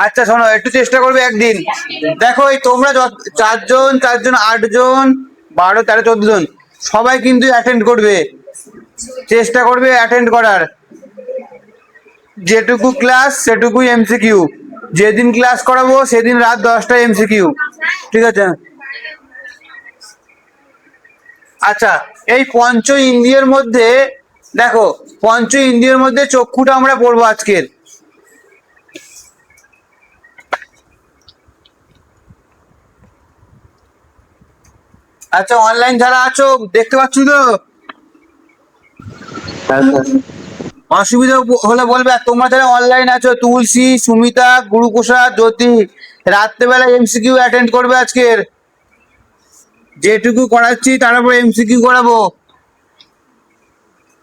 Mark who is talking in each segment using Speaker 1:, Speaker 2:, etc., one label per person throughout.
Speaker 1: আচ্ছা শোনো, একটু চেষ্টা করবে একদিন। দেখো এই তোমরা চারজন চারজন 8 জন, 12, 13, 14 জন সবাই কিন্তু অ্যাটেন্ড করবে, চেষ্টা করবে অ্যাটেন্ড করার। যেটুকু ক্লাস সেটুকুই এমসিকিউ। যেদিন ক্লাস করাবো সেদিন রাত 10টায় এমসিকিউ, ঠিক আছে? আচ্ছা, এই পঞ্চ ইন্দ্রিয়ের মধ্যে দেখো, পঞ্চ ইন্দ্রিয়ের মধ্যে চক্ষুটা আমরা পড়বো আজকের। আচ্ছা, অনলাইন যারা আছো দেখতে পাচ্ছ তো? অসুবিধা হলে বলবে। আর তোমরা যারা অনলাইন আছো, তুলসী, সুমিতা, গুরুপ্রসাদ, জ্যোতি, রাত্রেবেলা এমসিকিউ অ্যাটেন্ড করবে আজকের। যেটুকু করাচ্ছি তার উপর এমসিকিউ করাবো।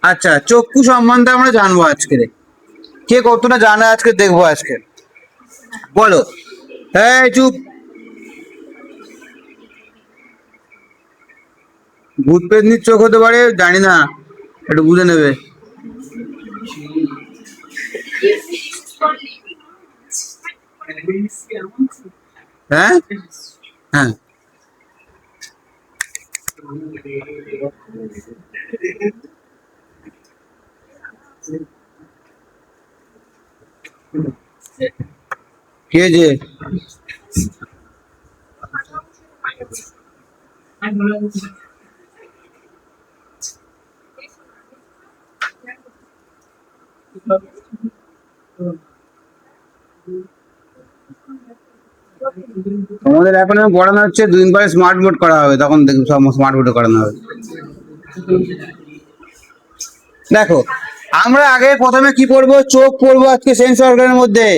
Speaker 1: আচ্ছা, চক্ষু সম্বন্ধে আমরা জানবো আজকে। কে কতটা জানে আজকে দেখবো আজকে, বলো। হ্যাঁ চুপ। ভূত পেতনির চোখ হতে পারে, জানি না, একটু বুঝে নেবে। হ্যাঁ হ্যাঁ, কে যে তোমাদের এখন পড়ানো হচ্ছে, 2 দিন পরে স্মার্ট বোর্ড করা হবে, তখন দেখুন সব স্মার্ট বোর্ডে করানো হবে। দেখো, আমরা আগে প্রথমে কি পড়বো? চোখ পড়বো আজকে, সেন্স অর্গানের মধ্যে।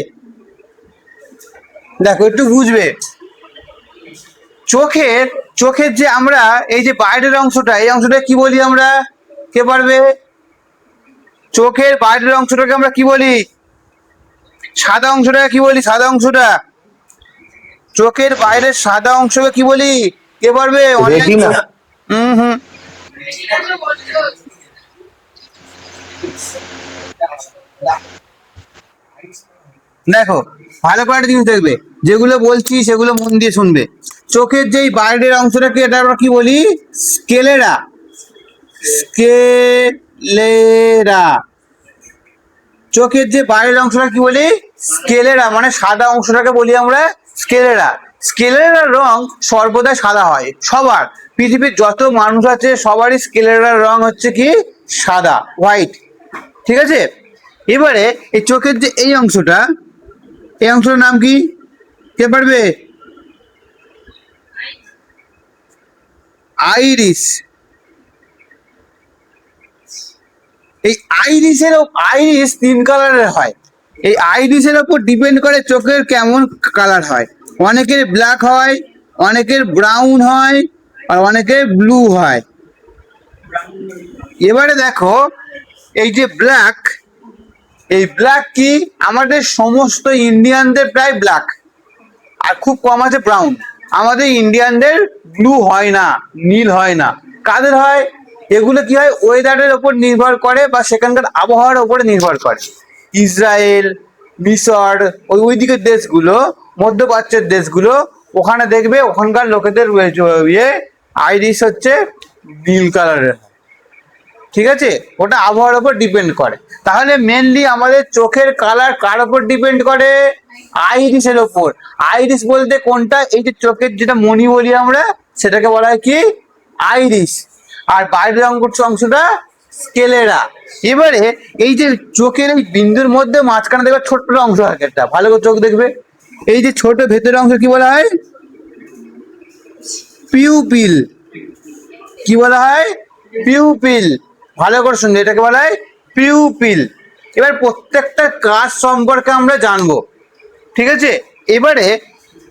Speaker 1: দেখো একটু বুঝবে। চোখের চোখের যে আমরা এই যে বাইরের অংশটা, এই অংশটা কি বলি আমরা? কে পারবে? চোখের বাইরের অংশটাকে আমরা কি বলি? সাদা অংশটাকে কি বলি? সাদা অংশটা, চোখের বাইরের সাদা অংশকে কি বলি? কে পারবে? হুম হুম। দেখো, ভালো করে একটা জিনিস দেখবে, যেগুলো বলছি সেগুলো মন দিয়ে শুনবে। চোখের যেই বাইরের অংশটাকে এটা আমরা কি বলি? স্কেলেরা। স্কেলেরা। চোখের যে বাইরের অংশটা কি বলি? স্কেলেরা, মানে সাদা অংশটাকে বলি আমরা স্কেলেরা। স্কেলেরার রং সর্বদা সাদা হয় সবার। পৃথিবীর যত মানুষ আছে সবারই স্কেলেরার রং হচ্ছে কি? সাদা, হোয়াইট, ঠিক আছে? এবারে এই চোখের যে এই অংশটা, এই অংশটার নাম কি? কে পারবে? আইরিস। এই আইরিস 3 কালারের হয়। এই আইরিসের ওপর ডিপেন্ড করে চোখের কেমন কালার হয়। অনেকের ব্ল্যাক হয়, অনেকের ব্রাউন হয়, আর অনেকের ব্লু হয়। এবারে দেখো, এই যে ব্ল্যাক, এই ব্ল্যাক কি? আমাদের সমস্ত ইন্ডিয়ানদের প্রায় ব্ল্যাক, আর খুব কম আছে ব্রাউন। আমাদের ইন্ডিয়ানদের ব্লু হয় না, নীল হয় না। কাদের হয়? এগুলো কি হয়? ওয়েদারের ওপর নির্ভর করে বা সেখানকার আবহাওয়ার ওপরে নির্ভর করে। ইসরায়েল, মিশর, ওইদিকের দেশগুলো, মধ্যপ্রাচ্যের দেশগুলো, ওখানে দেখবে ওখানকার লোকেদের ইয়ে আইরিস হচ্ছে নীল কালারের, ঠিক আছে? ওটা আবহাওয়ার উপর ডিপেন্ড করে। তাহলে মেনলি আমাদের চোখের কালার কার উপর ডিপেন্ড করে? আইরিসের ওপর। আইরিস বলতে কোনটা? এই যে চোখের যেটা মণি বলি আমরা, সেটাকে বলা হয় কি? আইরিস। আর বাইরের অংশটা স্কেলেরা। এবারে এই যে চোখের এই বিন্দুর মধ্যে মাঝখানে দেখবে ছোট্ট অংশ থাকে একটা, ভালো করে চোখ দেখবে। এই যে ছোট ভেতরের অংশ কি বলা হয়? পিউপিল। কি বলা হয়? পিউপিল। ভালো করে শুনবে, এটাকে বলা হয় পিউপিল। এবার প্রত্যেকটা কাজ সম্পর্কে আমরা জানবো, ঠিক আছে? এবারে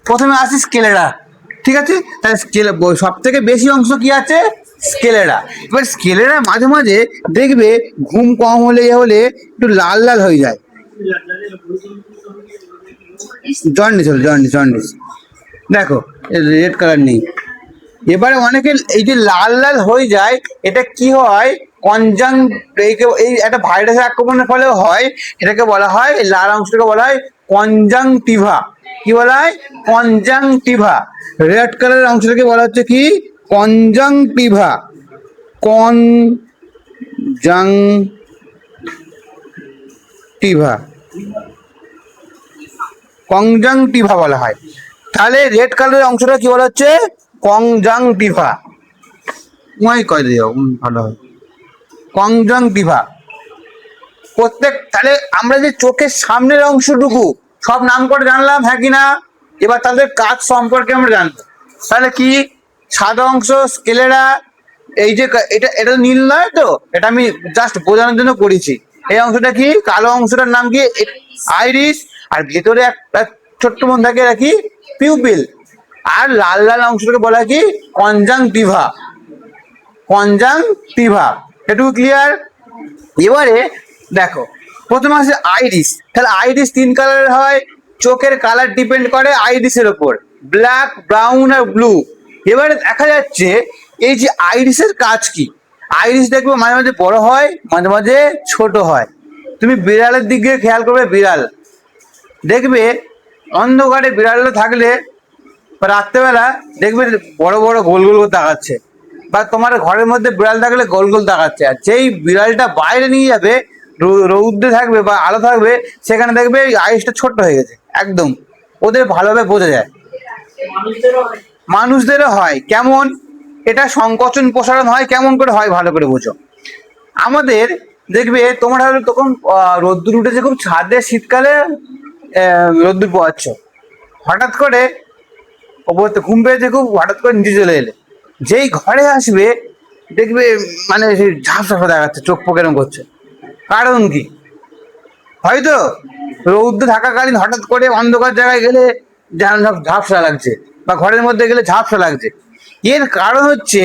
Speaker 1: প্রথমে আসি স্কেলেরা, ঠিক আছে? তাহলে সব থেকে বেশি অংশ কি আছে? স্কেলেরা। এবার স্কেলেরা মাঝে মাঝে দেখবে ঘুম কম হলে একটু লাল লাল হয়ে যায়। জন্ডিস হলো, জন্ডিস। দেখো রেড কালার নেই। এবারে অনেকের এই যে লাল লাল হয়ে যায়, এটা কি হয়? কনজাং এই একটা ভাইরাসের আক্রমণের ফলেও হয়, এটাকে বলা হয়, এই লাল অংশটাকে বলা হয় কনজাংটিভা। কি বলা হয়? কনজাংটিভা। রেড কালারের অংশটাকে বলা হচ্ছে কি? কনজাংটিভা। কনজাংটিভা, কনজাংটিভা বলা হয়। তাহলে রেড কালারের অংশটা কি বলা হচ্ছে? কনজাংটিভা। কয় দিও ভালো হয়, কনজাংটিভা। তাহলে আমরা যে চোখের সামনের অংশটুকু সব নাম করে জানলাম, হ্যাঁ কি না? এবার তাদের কাজ সম্পর্কে আমরা জানবো। তাহলে কি? সাদা অংশ স্কেলেরা, এই যে এটা এটা নীল নয় তো, এটা আমি জাস্ট বোঝানোর জন্য করেছি। এই অংশটা কি? কালো অংশটার নাম কি? আইরিস। আর ভেতরে একটা ছোট্ট মন থাকে, রাখি পিউপিল। আর লাল লাল অংশটাকে বলা কি? কনজাংটিভা। কনজাংটিভা, এটুকু ক্লিয়ার? এবারে দেখো, প্রথমে আছে আইরিস। তাহলে আইরিস 3 কালারের হয়। চোখের কালার ডিপেন্ড করে আইরিসের ওপর, ব্ল্যাক, ব্রাউন আর ব্লু। এবারে দেখা যাচ্ছে এই যে আইরিসের কাজ কি? আইরিস দেখবে মাঝে মাঝে বড় হয়, মাঝে মাঝে ছোট হয়। তুমি বিড়ালের দিকে খেয়াল করবে, বিড়াল দেখবে অন্ধকারে বিড়ালটা থাকলে রাত্রেবেলা দেখবে বড় বড় গোল গোল করে তাকাচ্ছে, বা তোমার ঘরের মধ্যে বিড়াল থাকলে গোল গোল তাকাচ্ছে। আর যেই বিড়ালটা বাইরে নিয়ে যাবে, রৌদ্রে থাকবে বা আলো থাকবে, সেখানে দেখবে আইসটা ছোট্ট হয়ে গেছে একদম। ওদের ভালোভাবে বোঝা যায়। মানুষদেরও হয়। কেমন? এটা সংকোচন প্রসারণ হয়। কেমন করে হয় ভালো করে বোঝো। আমাদের দেখবে তোমার হয়তো তখন রোদ্দুর উঠেছে খুব, ছাদে শীতকালে রোদ্দুর পোয়াচ্ছ, হঠাৎ করে ওপর ঘুম পেয়েছে খুব, হঠাৎ করে নিচে চলে এলে, যেই ঘরে আসবে দেখবে মানে ঝাপসা দেখা যাচ্ছে, চোখ পোক এরকম করছে। কারণ কি? হয়তো রৌদ্র থাকাকালীন হঠাৎ করে অন্ধকার জায়গায় গেলে ঝাপসা লাগছে, বা ঘরের মধ্যে গেলে ঝাপসা লাগছে। এর কারণ হচ্ছে,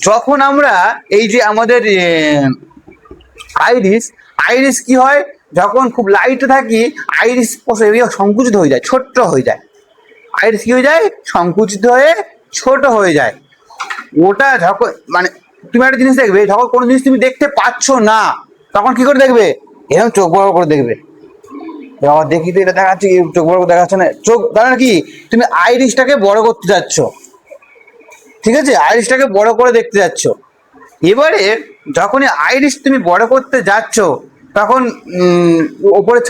Speaker 1: যখন আমরা এই যে আমাদের আইরিস, আইরিস কি হয়? যখন খুব লাইটে থাকি, আইরিস সংকুচিত হয়ে যায়, ছোট্ট হয়ে যায়। আইরিস কি হয়ে যায়? সংকুচিত হয়ে ছোট হয়ে যায়। ওটা যখন মানে তুমি একটা জিনিস দেখবে, যখন কোনো জিনিস তুমি দেখতে পাচ্ছ না, তখন কি করে দেখবে? এরকম চোখ বড় করে দেখবে। দেখি তো এটা দেখাচ্ছে, চোখ বড় করে দেখাচ্ছে না, চোখ তার কি? তুমি আইরিসটাকে বড় করতে যাচ্ছ, ঠিক আছে? আইরিসটাকে বড় করে দেখতে যাচ্ছ। এবারে যখনই আইরিস তুমি বড় করতে যাচ্ছ, তখন ওপরে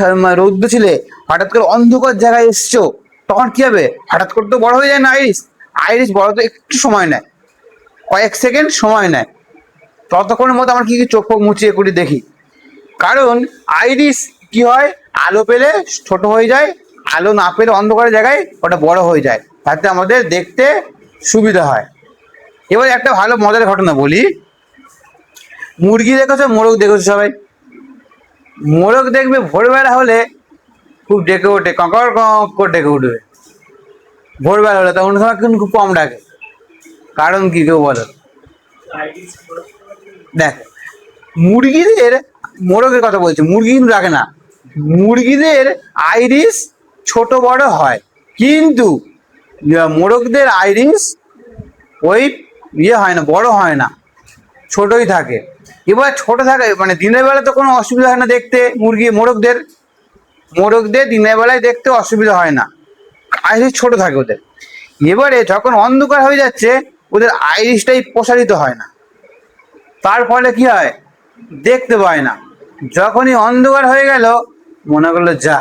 Speaker 1: রৌদ্র ছিলে, হঠাৎ করে অন্ধকার জায়গায় এসছো, তখন কি হবে? হঠাৎ করে তো বড় হয়ে যায় না আইরিস। আইরিস বড় তো একটু সময় নেয়, কয়েক সেকেন্ড সময় নেয়। ততক্ষণের মধ্যে আমার কি চোখ ফোক মুচিয়ে কুড়ি দেখি। কারণ আইরিস কি হয়? আলো পেলে ছোট হয়ে যায়, আলো না পেলে অন্ধকারের জায়গায় ওটা বড় হয়ে যায়, তাতে আমাদের দেখতে সুবিধা হয়। এবার একটা ভালো মজার ঘটনা বলি। মুরগি দেখেছো, মোরগ দেখেছো সবাই? মোরগ দেখবে ভোরবেলা হলে খুব ডেকে ওঠে, ককর করে ডেকে উঠবে ভোরবেলা হলে। তখন সময় কিন্তু খুব কম ডাকে। কারণ কি কেউ বলো? দেখ, মুরগিদের, মোরগের কথা বলছি, মুরগি কিন্তু ডাকে না। মুরগিদের আইরিস ছোট বড় হয়, কিন্তু মোরগদের আইরিস ওই হয় না, বড় হয় না, ছোটই থাকে। এবার ছোট থাকে মানে দিনের বেলা তো কোনো অসুবিধা হয় না দেখতে, মোরগদের দিনের বেলায় দেখতে অসুবিধা হয় না, আইরিস ছোট থাকে ওদের। এবারে যখন অন্ধকার হয়ে যাচ্ছে, ওদের আইরিসটাই প্রসারিত হয় না, তার ফলে কি হয়? দেখতে পায় না। যখনই অন্ধকার হয়ে গেল, মনে করলো যা,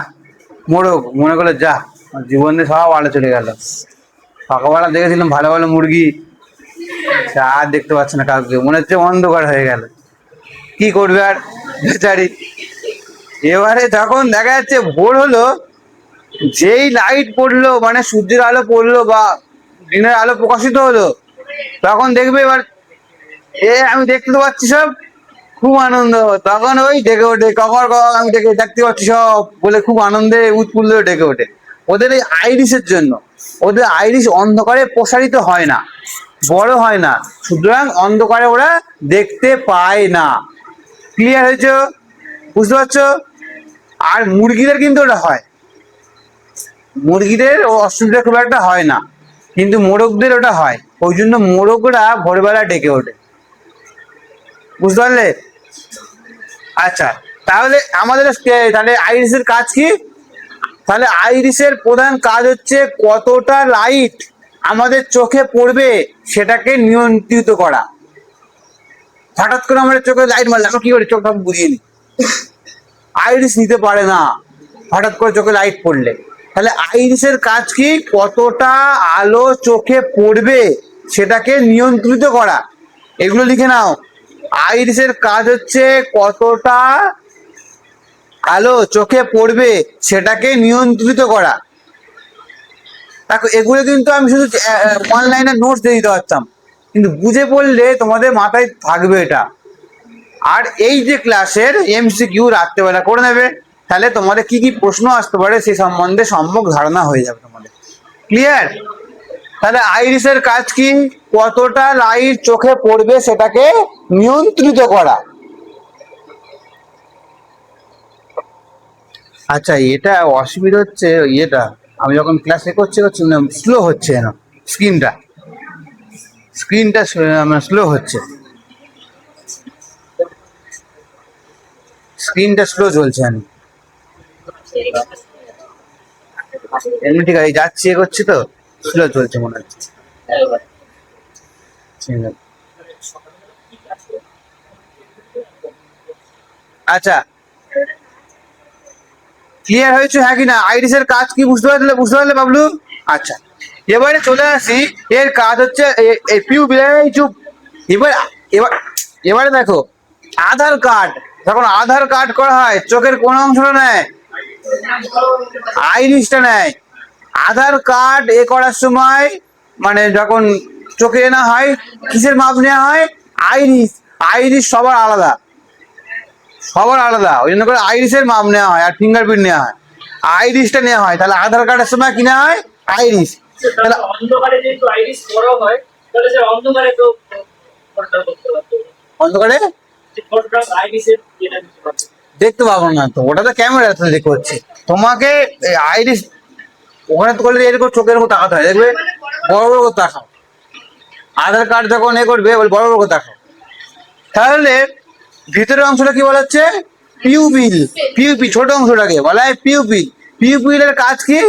Speaker 1: মোরগ মনে করলো যা, জীবনে সব আলো চলে গেল। সকালবেলা দেখেছিলাম ভালো ভালো মুরগি, আর দেখতে পাচ্ছে না কাউকে, মনে হচ্ছে অন্ধকার হয়ে গেল। কি করবে আর বেচারি। এবারে যখন দেখা যাচ্ছে ভোর হলো, যেই লাইট পড়লো, মানে সূর্যের আলো পড়লো বা দিনের আলো প্রকাশিত হলো, তখন দেখবে এবার আমি দেখতে তো পাচ্ছি সব, খুব আনন্দ। তখন ওই ডেকে ওঠে, কখন আমি দেখতে পাচ্ছি সব বলে খুব আনন্দে উৎফুল্ল ডেকে ওঠে। ওদের এই আইরিসের জন্য, ওদের আইরিস অন্ধকারে প্রসারিত হয় না, বড় হয় না, সুতরাং অন্ধকারে ওরা দেখতে পায় না। ক্লিয়ার হয়েছে? বুঝতে পারছো? আর মুরগিদের কিন্তু ওটা হয়, মুরগিদের ও অসুবিধা খুব একটা হয় না, কিন্তু মোরগদের ওটা হয়। ওই জন্য মোরগরা ভোরবেলা ডেকে ওঠে। বুঝতে পারলে? আচ্ছা, তাহলে তাহলে আইরিসের কাজ কি? তাহলে আইরিসের প্রধান কাজ হচ্ছে কতটা লাইট আমাদের চোখে পড়বে সেটাকে নিয়ন্ত্রিত করা। হঠাৎ করে আমাদের চোখে লাইট মারলে আমরা কি করি? চোখটা বুঝিয়ে নিই, আইরিস নিতে পারে না হঠাৎ করে চোখে লাইট পড়লে। তাহলে আইরিসের কাজ কি? কতটা আলো চোখে পড়বে সেটাকে নিয়ন্ত্রিত করা। এগুলো লিখে নাও। আইরিসের কাজ হচ্ছে কতটা আলো চোখে পড়বে সেটাকে নিয়ন্ত্রিত করা। দেখো, এগুলো কিন্তু আমি শুধু অনলাইনে নোটস দিয়ে দিতে পারতাম, কিন্তু বুঝে পড়লে তোমাদের মাথায় থাকবে এটা। আর এই যে ক্লাসের এমসিকিউ রাত্রেবেলা করে নেবে, তাহলে তোমাদের কি কি প্রশ্ন আসতে পারে সেই সম্বন্ধে সম্যক ধারণা হয়ে যাবে তোমাদের। ক্লিয়ার? তাহলে আইরিসের কাজ কি? কতটা লাইট চোখে পড়বে সেটাকে নিয়ন্ত্রিত করা। আচ্ছা, এটা অসুবিধা হচ্ছে ইয়েটা, আমি যখন ক্লাস করছি স্লো হচ্ছে না, স্ক্রিনটা স্লো হচ্ছে, স্ক্রিনটা স্লো চলছে। আমি এমনি ঠিক আছে, যাচ্ছি করছি তো স্লো চলছে মনে হচ্ছে। ঠিক আছে, আচ্ছা ক্লিয়ার হয়েছে হ্যাঁ কি না? আইরিসের কাজ কি বুঝতে পারলে বাবলু? আচ্ছা, এবারে চলে আসি, এর কাজ হচ্ছে চুপ। এবার এবার এবারে দেখো, আধার কার্ড, যখন আধার কার্ড করা হয় চোখের কোন অংশটা নেয়? আইরিসটা নেয়। আধার কার্ড করার সময় মানে যখন চোখে না হয় কিসের মাপ নেওয়া হয়? আইরিস। আইরিস সবার আলাদা, ওই জন্য করে আইরিসের মাপ নেওয়া হয় আর ফিঙ্গারপ্রিন্ট নেওয়া হয়, আইরিসটা নেওয়া হয়। তাহলে আধার কার্ডের সময় কি নেওয়া হয়? আইরিস। তাহলে
Speaker 2: অন্ধকারে যেহেতু আইরিস বড় হয়, তাহলে সে অন্ধকারে তো ফটোটা করতে পারতো।
Speaker 1: অন্ধকারে
Speaker 2: ফটোটা আইরিসের যেটা দিতে পারতো,
Speaker 1: দেখতে পাবো না তো, ওটা তো ক্যামেরা দেখতে হচ্ছে তোমাকে। আইরিস ওখানে তো করলে এরকম চোখের মতো তাকাতে হয়, দেখবে বড় বড় করে তাকাও। আধার কার্ড যখন করবে বড় বড় করে তাকাও। তাহলে ভিতরের অংশটা কি বলা হচ্ছে? পিউপিল। ছোট অংশটাকে বলা হয় পিউপিল। পিউপিলের কাজ কি?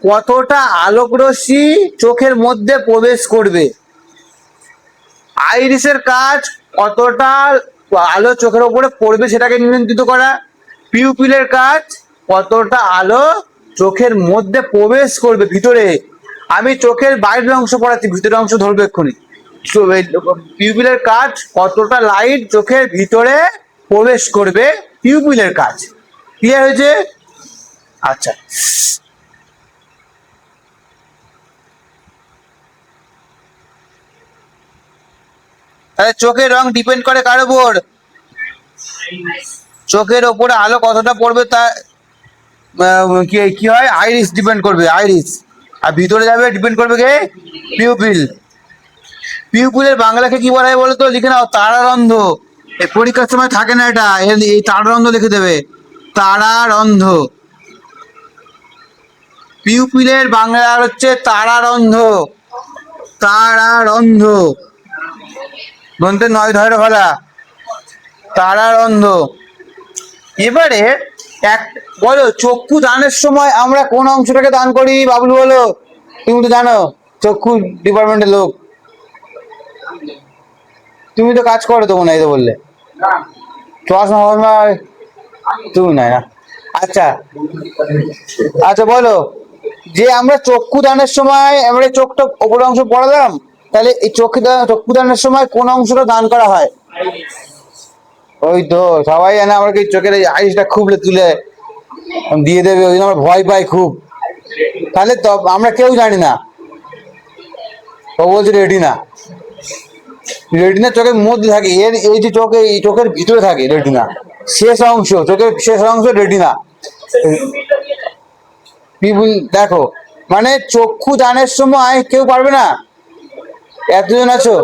Speaker 1: কতটা আলোক রশ্মি চোখের মধ্যে প্রবেশ করবে। আইরিসের কাজ কতটা আলো চোখের উপরে পড়বে সেটাকে নিয়ন্ত্রিত করা। পিউপিলের কাজ কতটা আলো চোখের মধ্যে প্রবেশ করবে ভিতরে। আমি চোখের বাইরের অংশ পড়াচ্ছি, ভিতরের অংশ ধরবে এক্ষুনি। পিউপিলের কাজ কতটা লাইট চোখের ভিতরে প্রবেশ করবে, পিউপিলের কাজ। ক্লিয়ার হয়েছে? আচ্ছা, তাহলে চোখের রং ডিপেন্ড করে কার উপর? চোখের ওপরে আলো কতটা পড়বে তা কি হয়? আইরিস ডিপেন্ড করবে, আইরিস। আর ভিতরে যাবে ডিপেন্ড করবে কে? পিউপিল। পিউপিলের বাংলাকে কি বলা হয় বলো তো? লিখে নাও, তারারন্ধ। এই পরীক্ষার সময় থাকে না এটা, এই তারারন্ধ লিখে দেবে, তারারন্ধ। পিউপিলের বাংলা হচ্ছে তারারন্ধ, তারারন্ধ। দন্তে 9 ধরে ফেলা, তারারন্ধ। এবারে এক বলো, চক্ষু দানের সময় আমরা কোন অংশটাকে দান করি বাবলু বলো? তুমি তো জানো, চক্ষু ডিপার্টমেন্টের লোক, তুমি তো কাজ করো তো মনে হয়, তো বললে চশমা তুমি নাই না। আচ্ছা আচ্ছা, বলো যে আমরা চক্ষু দানের সময় আমরা চোখটা ওপর অংশ পড়ালাম, তাহলে এই চক্ষু দানের সময় কোন অংশটা দান করা হয়? ওই তো সবাই জানে, আমরা কি চোখের এই আইসটা খুবলে তুলে দিয়ে দেবে, ওই জন্য আমরা ভয় পাই খুব। তাহলে তো আমরা কেউ জানি না, ও বলছে রেটিনা। রেটিনা চোখের মধ্যে থাকে, এই যে চোখে, এই চোখের ভিতরে থাকে রেটিনা, শেষ অংশ, চোখের শেষ অংশ রেটিনা। পিপুল দেখো, মানে চক্ষু দানের সময় কেউ পারবে না, এতজন আছো